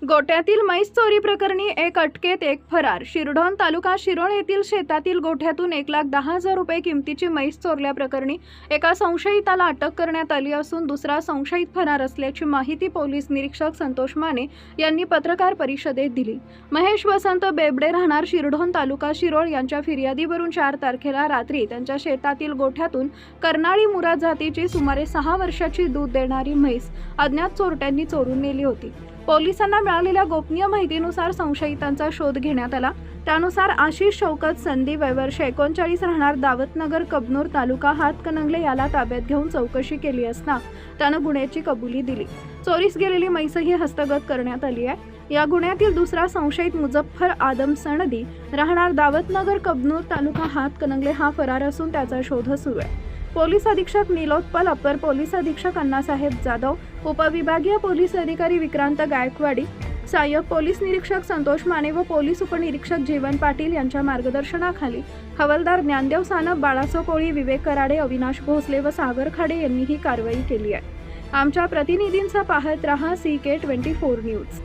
गोठ्यातील म्हैस चोरी प्रकरणी एक अटकेत एक फरार. शिरढोण तालुका शिरोळ येथील शेतातील गोठ्यातून 1,10,000 रुपये किमतीची म्हैस चोरल्याप्रकरणी एका संशयिताला अटक करण्यात आली असून दुसरा संशयित फरार असल्याची माहिती पोलीस निरीक्षक संतोष माने यांनी पत्रकार परिषदेत दिली. महेश वसंत बेबडे राहणार शिरढोण तालुका शिरोळ यांच्या फिर्यादीवरून 4 तारखेला रात्री त्यांच्या शेतातील गोठ्यातून कर्नाळी मुराद जातीची सुमारे 6 वर्षाची दूध देणारी म्हैस अज्ञात चोरट्यांनी चोरून नेली होती. पोलिसांना मिळालेल्या गोपनीय माहितीनुसार संशयितांचा शोध घेण्यात आला. त्यानुसार आशिष शौकत संदीप वय वर्ष 39 राहणार दावतनगर कबनूर तालुका हातकणंगले याला ताब्यात घेऊन चौकशी केली असता त्यानं गुन्ह्याची कबुली दिली. चोरीस गेलेली म्हैसही हस्तगत करण्यात आली आहे. या गुन्ह्यातील दुसरा संशयित मुझफ्फर आदम सनदी राहणार दावतनगर कबनूर तालुका हातकणंगले हा फरार असून त्याचा शोध सुरू आहे. पोलीस अधीक्षक नीलोत्पल, अप्पर पोलीस अधीक्षक अण्णासाहेब जाधव, उपविभागीय पोलीस अधिकारी विक्रांत गायकवाडी, सहाय्यक पोलीस निरीक्षक संतोष माने व पोलीस उपनिरीक्षक जीवन पाटील यांच्या मार्गदर्शनाखाली हवालदार ज्ञानदेव सानप, बाळासो कोळी, विवेक कराडे, अविनाश भोसले व सागर खाडे यांनी ही कारवाई केली आहे. आमच्या प्रतिनिधींचा पाहत रहा CK24 न्यूज.